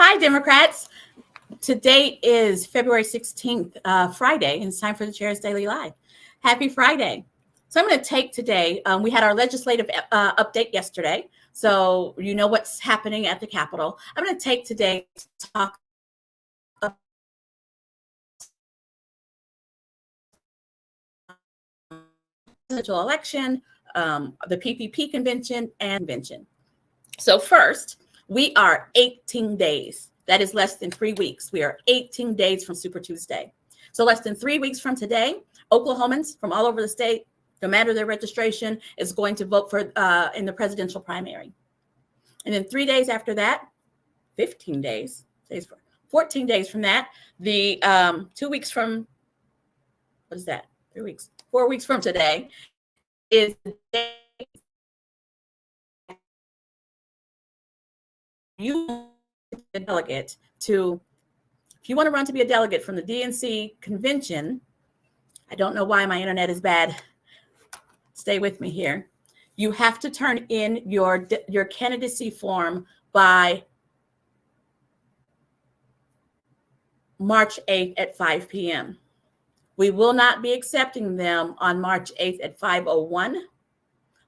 Hi, Democrats. Today is February 16th, Friday, and it's time for the Chair's Daily Live. Happy Friday. So I'm going to take today, we had our legislative update yesterday, so you know what's happening at the Capitol. I'm going to take today to talk about the presidential election, the PPP convention, and convention. So first, we are 18 days. That is less than 3 weeks. We are 18 days from Super Tuesday. So less than 3 weeks from today, Oklahomans from all over the state, no matter their registration, is going to vote for in the presidential primary. And then 3 days after that, 15 days, 14 days from that, the 2 weeks from, what is that? 3 weeks, 4 weeks from today is the day you a delegate to, if you want to run to be a delegate from the DNC convention, I don't know why my internet is bad. Stay with me here. You have to turn in your candidacy form by March 8th at 5 p.m. We will not be accepting them on March 8th at 5:01.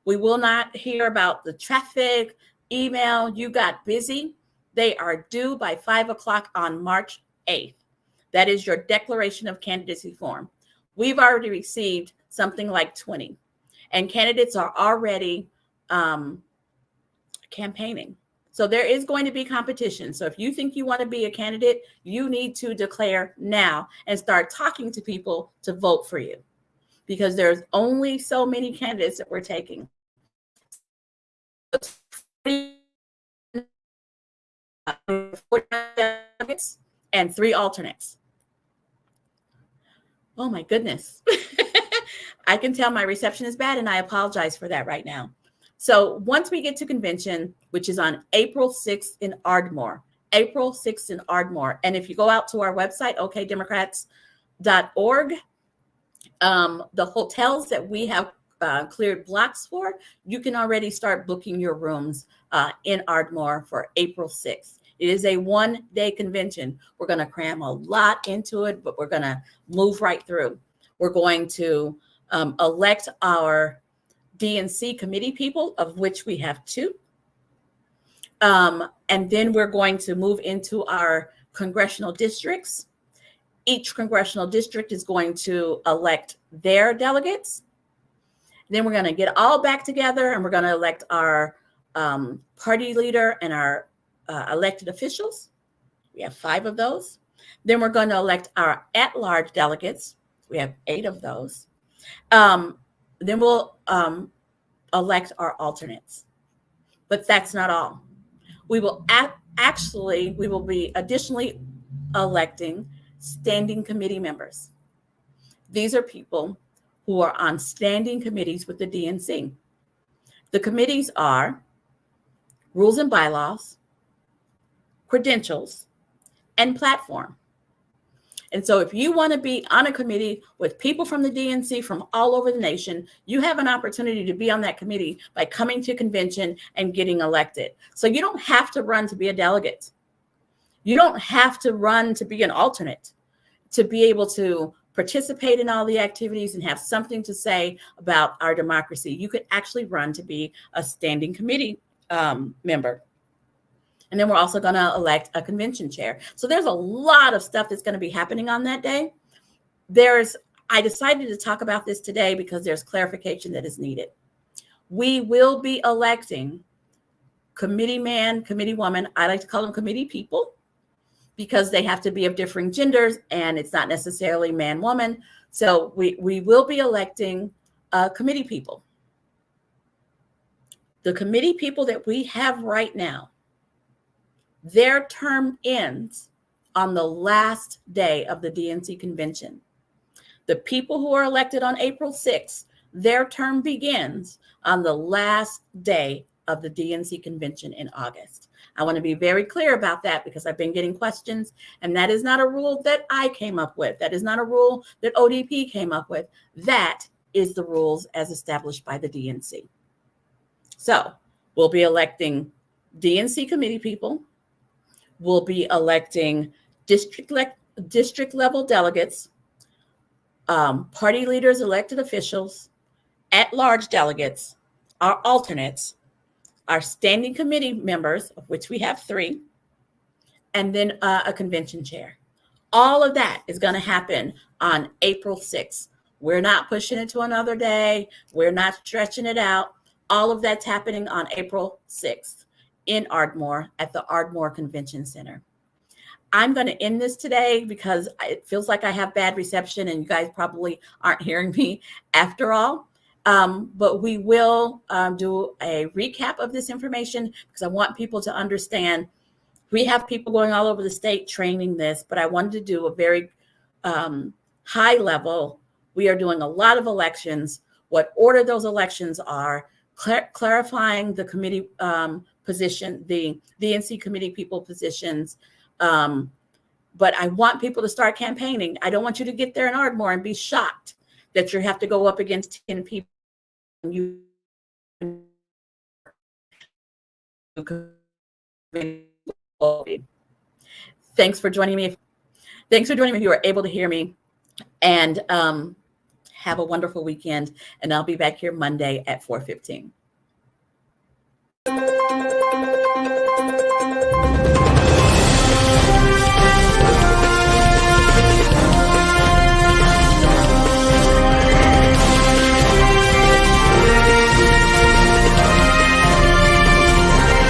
We will not hear about the traffic, email, you got busy. They are due by 5 o'clock on March 8th. That is your declaration of candidacy form. We've already received something like 20, and candidates are already campaigning. So there is going to be competition. So if you think you want to be a candidate, you need to declare now and start talking to people to vote for you, because there's only so many candidates that we're taking. And 3 alternates. Oh my goodness. I can tell my reception is bad, and I apologize for that right now. So once we get to convention, which is on April 6th in Ardmore, April 6th in Ardmore. And if you go out to our website, okdemocrats.org, the hotels that we have cleared blocks for, you can already start booking your rooms in Ardmore for April 6th. It is a one-day convention. We're going to cram a lot into it, but we're going to move right through. We're going to elect our DNC committee people, of which we have 2. And then we're going to move into our congressional districts. Each congressional district is going to elect their delegates. Then we're going to get all back together, and we're going to elect our party leader and our elected officials. We have 5 of those. Then we're going to elect our at-large delegates. We have 8 of those. Then we'll elect our alternates. But that's not all. We will we will be additionally electing standing committee members. These are people who are on standing committees with the DNC. The committees are Rules and Bylaws, Credentials, and Platform. And so if you want to be on a committee with people from the DNC from all over the nation, you have an opportunity to be on that committee by coming to convention and getting elected. So you don't have to run to be a delegate. You don't have to run to be an alternate to be able to participate in all the activities and have something to say about our democracy. You could actually run to be a standing committee member. And then we're also going to elect a convention chair. So there's a lot of stuff that's going to be happening on that day. I decided to talk about this today because there's clarification that is needed. We will be electing committee man, committee woman. I like to call them committee people, because they have to be of differing genders, and it's not necessarily man, woman. So we will be electing committee people. The committee people that we have right now, their term ends on the last day of the DNC convention. The people who are elected on April 6th, their term begins on the last day of the DNC convention in August. I want to be very clear about that, because I've been getting questions, and that is not a rule that I came up with. That is not a rule that ODP came up with. That is the rules as established by the DNC. So we'll be electing DNC committee people. will be electing district level delegates, party leaders, elected officials, at-large delegates, our alternates, our standing committee members, of which we have 3, and then a convention chair. All of that is going to happen on April 6th. We're not pushing it to another day. We're not stretching it out. All of that's happening on April 6th in Ardmore at the Ardmore Convention Center. I'm going to end this today because it feels like I have bad reception and you guys probably aren't hearing me after all. But we will do a recap of this information because I want people to understand we have people going all over the state training this, but I wanted to do a very high level. We are doing a lot of elections, what order those elections are, clarifying the committee position, the DNC committee people positions. But I want people to start campaigning. I don't want you to get there in Ardmore and be shocked that you have to go up against 10 people. Thanks for joining me. Thanks for joining me if you were able to hear me. And have a wonderful weekend. And I'll be back here Monday at 4:15.